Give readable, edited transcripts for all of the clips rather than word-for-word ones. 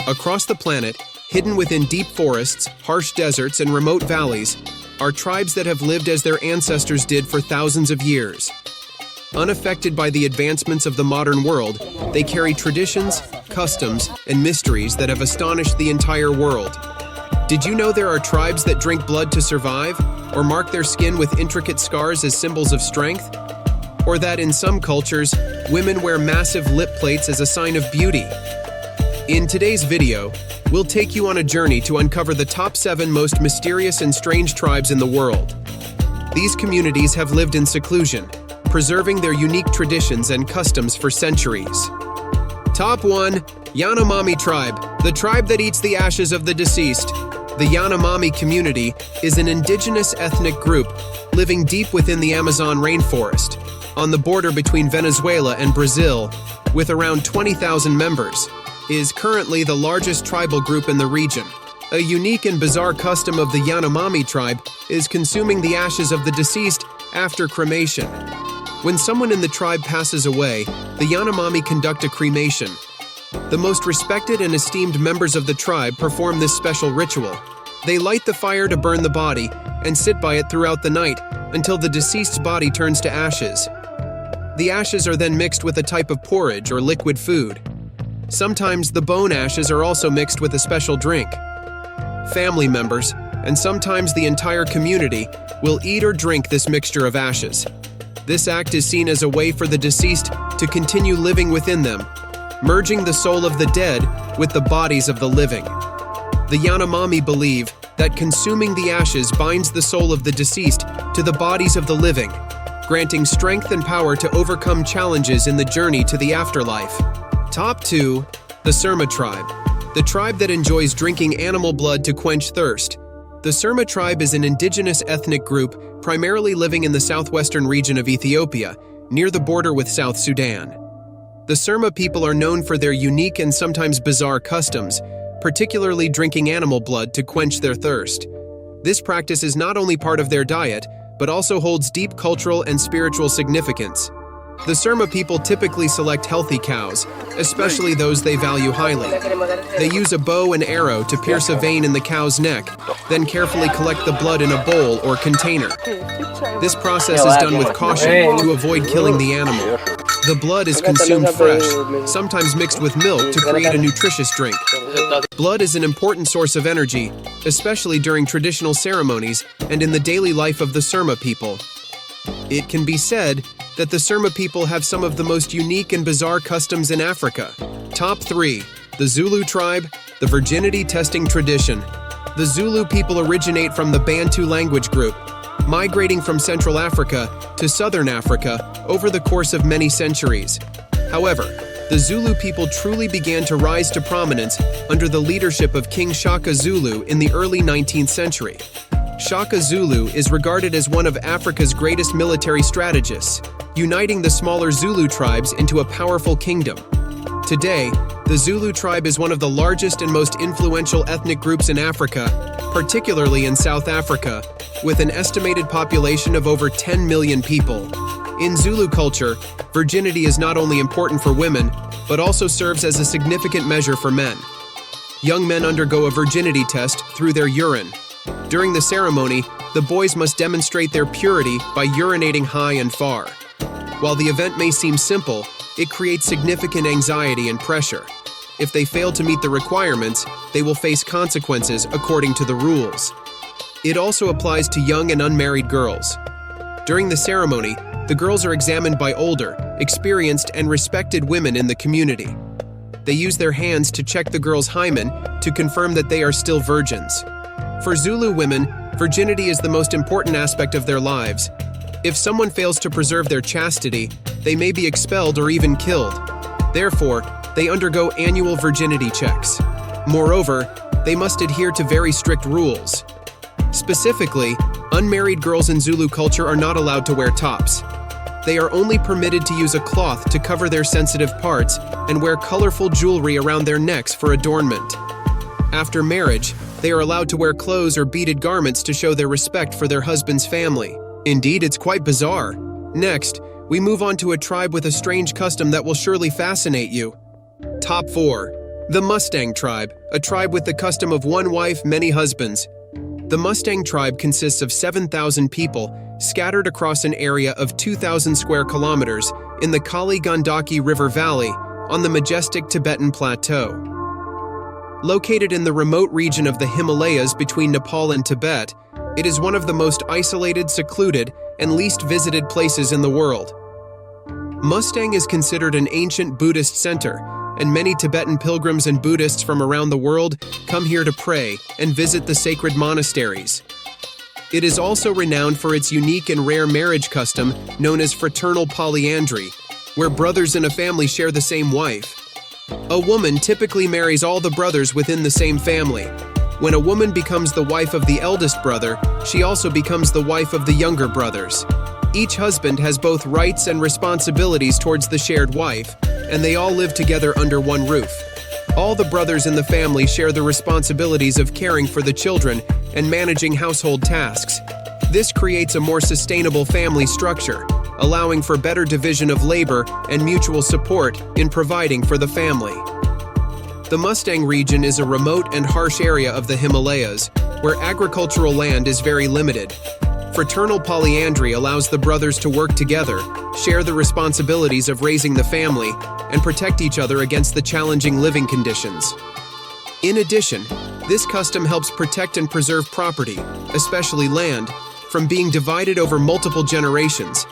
Across the planet, hidden within deep forests, harsh deserts, and remote valleys, are tribes that have lived as their ancestors did for thousands of years. Unaffected by the advancements of the modern world, they carry traditions, customs, and mysteries that have astonished the entire world. Did you know there are tribes that drink blood to survive, or mark their skin with intricate scars as symbols of strength? Or that in some cultures, women wear massive lip plates as a sign of beauty? In today's video, we'll take you on a journey to uncover the top 7 most mysterious and strange tribes in the world. These communities have lived in seclusion, preserving their unique traditions and customs for centuries. Top 1. Yanomami Tribe, the tribe that eats the ashes of the deceased. The Yanomami community is an indigenous ethnic group living deep within the Amazon rainforest, on the border between Venezuela and Brazil, with around 20,000 members, is currently the largest tribal group in the region. A unique and bizarre custom of the Yanomami tribe is consuming the ashes of the deceased after cremation. When someone in the tribe passes away, the Yanomami conduct a cremation. The most respected and esteemed members of the tribe perform this special ritual. They light the fire to burn the body and sit by it throughout the night until the deceased's body turns to ashes. The ashes are then mixed with a type of porridge or liquid food. Sometimes the bone ashes are also mixed with a special drink. Family members, and sometimes the entire community, will eat or drink this mixture of ashes. This act is seen as a way for the deceased to continue living within them, merging the soul of the dead with the bodies of the living. The Yanomami believe that consuming the ashes binds the soul of the deceased to the bodies of the living, granting strength and power to overcome challenges in the journey to the afterlife. Top 2. The Surma Tribe, the tribe that enjoys drinking animal blood to quench thirst. The Surma Tribe is an indigenous ethnic group primarily living in the southwestern region of Ethiopia, near the border with South Sudan. The Surma people are known for their unique and sometimes bizarre customs, particularly drinking animal blood to quench their thirst. This practice is not only part of their diet, but also holds deep cultural and spiritual significance. The Surma people typically select healthy cows, especially those they value highly. They use a bow and arrow to pierce a vein in the cow's neck, then carefully collect the blood in a bowl or container. This process is done with caution to avoid killing the animal. The blood is consumed fresh, sometimes mixed with milk to create a nutritious drink. Blood is an important source of energy, especially during traditional ceremonies and in the daily life of the Surma people. It can be said that the Surma people have some of the most unique and bizarre customs in Africa. Top 3. The Zulu Tribe, the virginity testing tradition. The Zulu people originate from the Bantu language group, migrating from Central Africa to Southern Africa over the course of many centuries. However, the Zulu people truly began to rise to prominence under the leadership of King Shaka Zulu in the early 19th century. Shaka Zulu is regarded as one of Africa's greatest military strategists, uniting the smaller Zulu tribes into a powerful kingdom. Today, the Zulu tribe is one of the largest and most influential ethnic groups in Africa, particularly in South Africa, with an estimated population of over 10 million people. In Zulu culture, virginity is not only important for women, but also serves as a significant measure for men. Young men undergo a virginity test through their urine. During the ceremony, the boys must demonstrate their purity by urinating high and far. While the event may seem simple, it creates significant anxiety and pressure. If they fail to meet the requirements, they will face consequences according to the rules. It also applies to young and unmarried girls. During the ceremony, the girls are examined by older, experienced, and respected women in the community. They use their hands to check the girl's hymen to confirm that they are still virgins. For Zulu women, virginity is the most important aspect of their lives. If someone fails to preserve their chastity, they may be expelled or even killed. Therefore, they undergo annual virginity checks. Moreover, they must adhere to very strict rules. Specifically, unmarried girls in Zulu culture are not allowed to wear tops. They are only permitted to use a cloth to cover their sensitive parts and wear colorful jewelry around their necks for adornment. After marriage, they are allowed to wear clothes or beaded garments to show their respect for their husband's family. Indeed, it's quite bizarre. Next, we move on to a tribe with a strange custom that will surely fascinate you. Top 4. The Mustang Tribe, a tribe with the custom of one wife, many husbands. The Mustang Tribe consists of 7,000 people scattered across an area of 2,000 square kilometers in the Kali-Gandaki River Valley on the majestic Tibetan Plateau. Located in the remote region of the Himalayas between Nepal and Tibet, it is one of the most isolated, secluded, and least visited places in the world. Mustang is considered an ancient Buddhist center, and many Tibetan pilgrims and Buddhists from around the world come here to pray and visit the sacred monasteries. It is also renowned for its unique and rare marriage custom known as fraternal polyandry, where brothers in a family share the same wife. A woman typically marries all the brothers within the same family. When a woman becomes the wife of the eldest brother, she also becomes the wife of the younger brothers. Each husband has both rights and responsibilities towards the shared wife, and they all live together under one roof. All the brothers in the family share the responsibilities of caring for the children and managing household tasks. This creates a more sustainable family structure, allowing for better division of labor and mutual support in providing for the family. The Mustang region is a remote and harsh area of the Himalayas, where agricultural land is very limited. Fraternal polyandry allows the brothers to work together, share the responsibilities of raising the family, and protect each other against the challenging living conditions. In addition, this custom helps protect and preserve property, especially land, from being divided over multiple generations.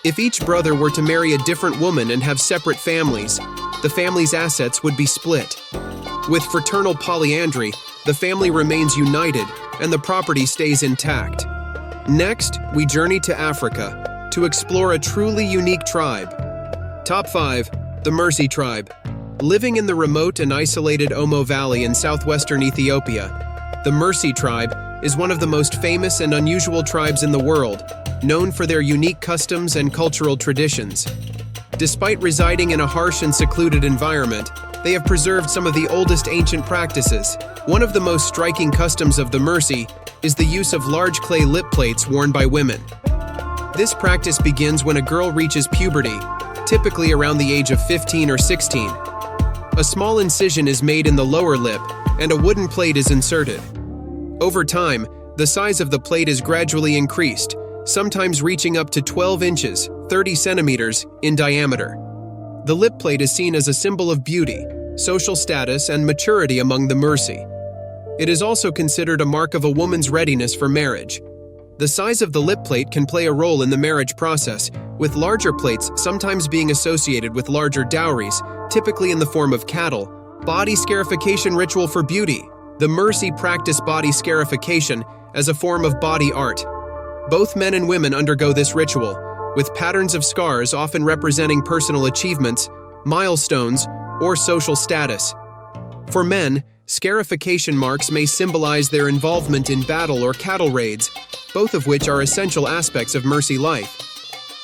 If each brother were to marry a different woman and have separate families, the family's assets would be split. With fraternal polyandry, the family remains united and the property stays intact. Next, we journey to Africa to explore a truly unique tribe. Top 5. The Mursi Tribe. Living in the remote and isolated Omo Valley in southwestern Ethiopia, the Mursi Tribe is one of the most famous and unusual tribes in the world, known for their unique customs and cultural traditions. Despite residing in a harsh and secluded environment, they have preserved some of the oldest ancient practices. One of the most striking customs of the Mursi is the use of large clay lip plates worn by women. This practice begins when a girl reaches puberty, typically around the age of 15 or 16. A small incision is made in the lower lip, and a wooden plate is inserted. Over time, the size of the plate is gradually increased, sometimes reaching up to 12 inches, 30 centimeters, in diameter. The lip plate is seen as a symbol of beauty, social status, and maturity among the Mursi. It is also considered a mark of a woman's readiness for marriage. The size of the lip plate can play a role in the marriage process, with larger plates sometimes being associated with larger dowries, typically in the form of cattle. Body scarification ritual for beauty. The Mursi practice body scarification as a form of body art. Both men and women undergo this ritual, with patterns of scars often representing personal achievements, milestones, or social status. For men, scarification marks may symbolize their involvement in battle or cattle raids, both of which are essential aspects of Mursi life.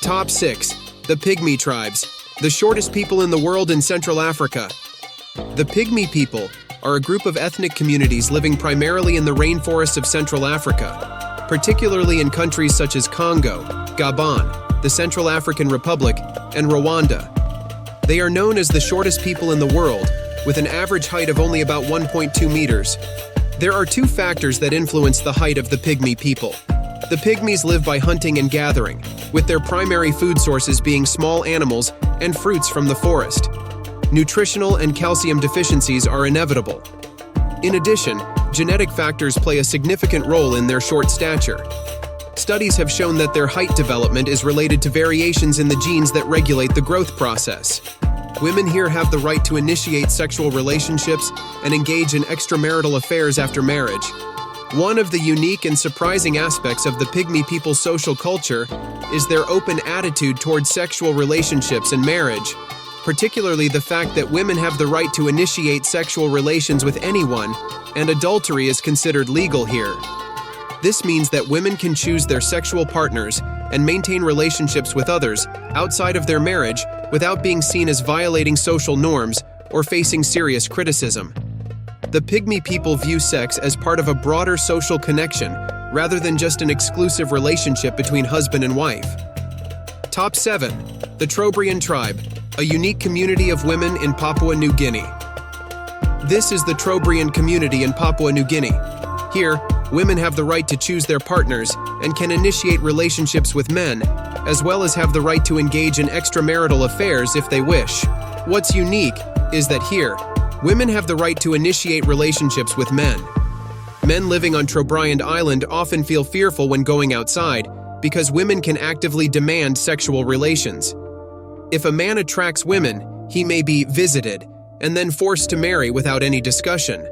Top 6. The Pygmy Tribes, the shortest people in the world in Central Africa. The Pygmy people are a group of ethnic communities living primarily in the rainforests of Central Africa, particularly in countries such as Congo, Gabon, the Central African Republic, and Rwanda. They are known as the shortest people in the world, with an average height of only about 1.2 meters. There are two factors that influence the height of the Pygmy people. The Pygmies live by hunting and gathering, with their primary food sources being small animals and fruits from the forest. Nutritional and calcium deficiencies are inevitable. In addition, genetic factors play a significant role in their short stature. Studies have shown that their height development is related to variations in the genes that regulate the growth process. Women here have the right to initiate sexual relationships and engage in extramarital affairs after marriage. One of the unique and surprising aspects of the Pygmy people's social culture is their open attitude towards sexual relationships and marriage, particularly the fact that women have the right to initiate sexual relations with anyone, and adultery is considered legal here. This means that women can choose their sexual partners and maintain relationships with others outside of their marriage without being seen as violating social norms or facing serious criticism. The Pygmy people view sex as part of a broader social connection rather than just an exclusive relationship between husband and wife. Top 7. The Troian Tribe, a unique community of women in Papua New Guinea. This is the Trobriand community in Papua New Guinea. Here, women have the right to choose their partners and can initiate relationships with men, as well as have the right to engage in extramarital affairs if they wish. What's unique is that here, women have the right to initiate relationships with men. Men living on Trobriand Island often feel fearful when going outside because women can actively demand sexual relations. If a man attracts women, he may be visited and then forced to marry without any discussion.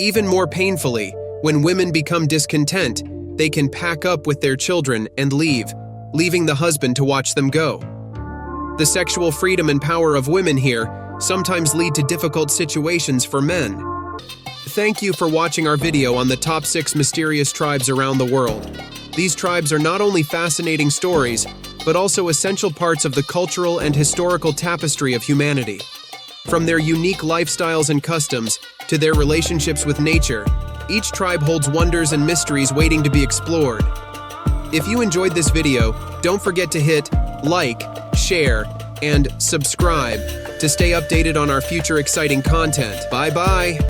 Even more painfully, when women become discontent, they can pack up with their children and leave, leaving the husband to watch them go. The sexual freedom and power of women here sometimes lead to difficult situations for men. Thank you for watching our video on the top 6 mysterious tribes around the world. These tribes are not only fascinating stories, but also essential parts of the cultural and historical tapestry of humanity. From their unique lifestyles and customs to their relationships with nature, each tribe holds wonders and mysteries waiting to be explored. If you enjoyed this video, don't forget to hit like, share, and subscribe to stay updated on our future exciting content. Bye-bye!